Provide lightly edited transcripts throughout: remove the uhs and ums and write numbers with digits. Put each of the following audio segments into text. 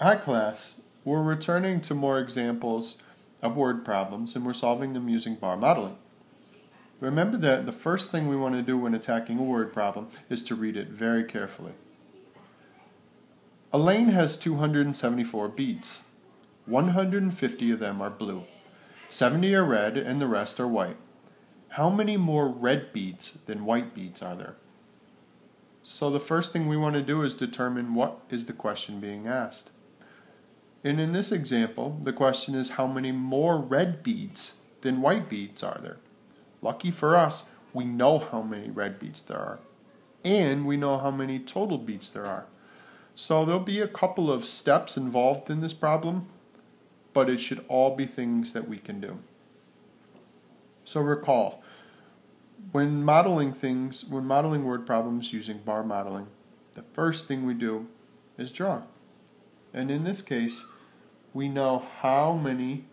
Hi class, we're returning to more examples of word problems and we're solving them using bar modeling. Remember that the first thing we want to do when attacking a word problem is to read it very carefully. Elaine has 274 beads. 150 of them are blue. 70 are red and the rest are white. How many more red beads than white beads are there? So the first thing we want to do is determine what is the question being asked. And in this example, the question is how many more red beads than white beads are there? Lucky for us, we know how many red beads there are. And we know how many total beads there are. So there'll be a couple of steps involved in this problem, but it should all be things that we can do. So recall, when modeling word problems using bar modeling, the first thing we do is draw. And in this case, we know how many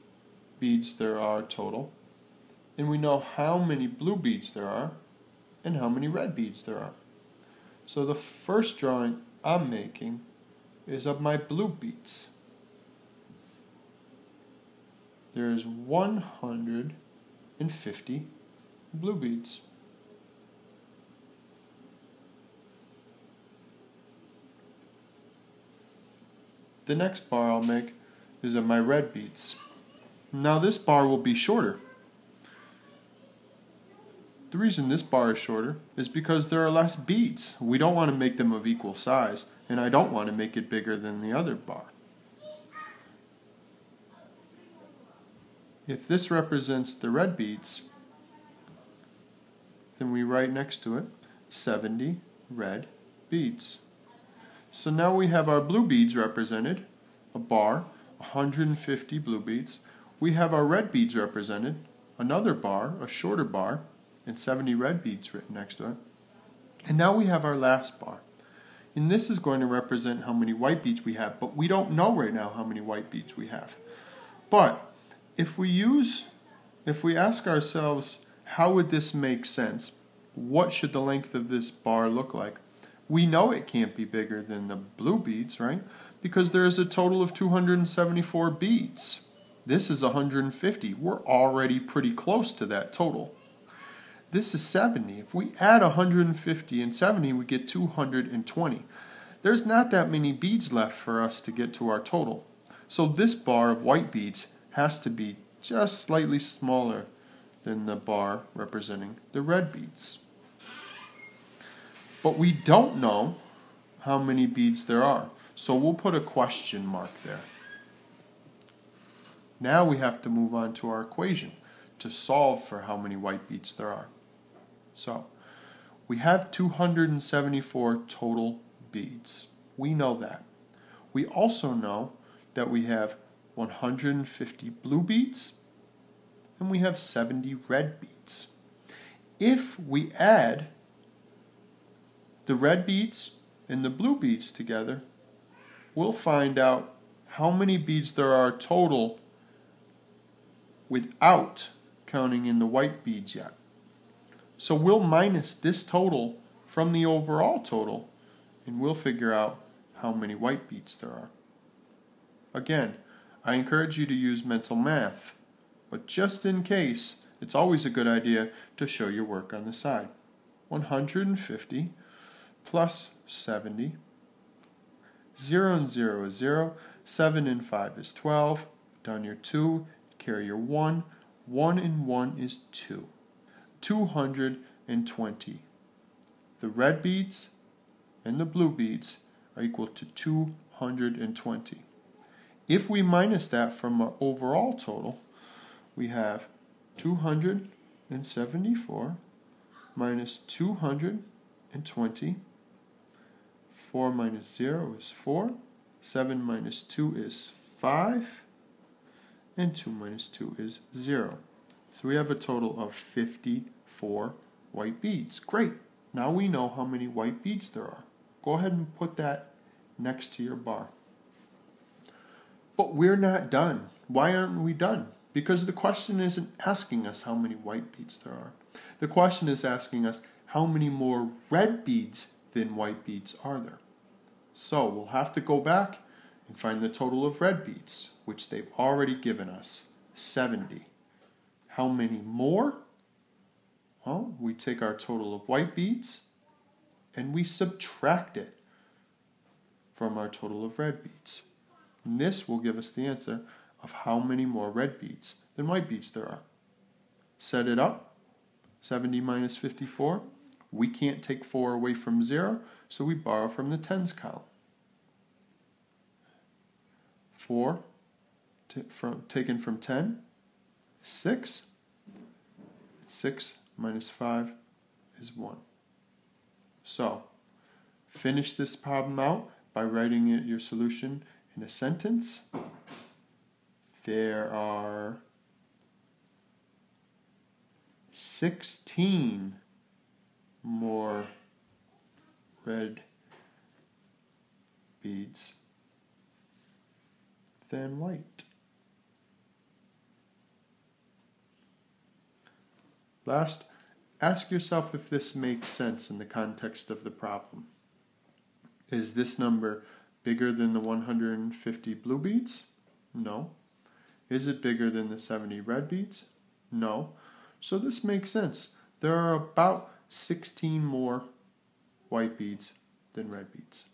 beads there are total, and we know how many blue beads there are, and how many red beads there are. So the first drawing I'm making is of my blue beads. There's 150 blue beads. The next bar I'll make is of my red beads. Now this bar will be shorter. The reason this bar is shorter is because there are less beads. We don't want to make them of equal size, and I don't want to make it bigger than the other bar. If this represents the red beads, then we write next to it 70 red beads. So now we have our blue beads represented, a bar, 150 blue beads. We have our red beads represented, another bar, a shorter bar, and 70 red beads written next to it. And now we have our last bar. And this is going to represent how many white beads we have, but we don't know right now how many white beads we have. But if we ask ourselves, how would this make sense? What should the length of this bar look like? We know it can't be bigger than the blue beads, right? Because there is a total of 274 beads. This is 150. We're already pretty close to that total. This is 70. If we add 150 and 70, we get 220. There's not that many beads left for us to get to our total. So this bar of white beads has to be just slightly smaller than the bar representing the red beads. But we don't know how many beads there are, so we'll put a question mark there. Now we have to move on to our equation to solve for how many white beads there are. So we have 274 total beads. We know that. We also know that we have 150 blue beads and we have 70 red beads. If we add the red beads and the blue beads together, we'll find out how many beads there are total without counting in the white beads yet. So we'll minus this total from the overall total, and we'll figure out how many white beads there are. Again, I encourage you to use mental math, but just in case, it's always a good idea to show your work on the side. 150 plus 70, 0 and 0 is 0, 7 and 5 is 12, down your 2, carry your 1, 1 and 1 is 2, 220. The red beads and the blue beads are equal to 220. If we minus that from our overall total, we have 274 minus 220. 4 minus 0 is 4, 7 minus 2 is 5, and 2 minus 2 is 0. So we have a total of 54 white beads. Great! Now we know how many white beads there are. Go ahead and put that next to your bar. But we're not done. Why aren't we done? Because the question isn't asking us how many white beads there are. The question is asking us how many more red beads than white beads are there. So we'll have to go back and find the total of red beads, which they've already given us, 70. How many more? Well, we take our total of white beads and we subtract it from our total of red beads. And this will give us the answer of how many more red beads than white beads there are. Set it up. 70 minus 54. We can't take 4 away from 0, so we borrow from the tens column. 4 taken from 10, 6. 6 minus 5 is 1. So, finish this problem out by writing your solution in a sentence. There are 16 more red beads than white. Last, ask yourself if this makes sense in the context of the problem. Is this number bigger than the 150 blue beads? No. Is it bigger than the 70 red beads? No. So this makes sense. There are about 16 more white beads than red beads.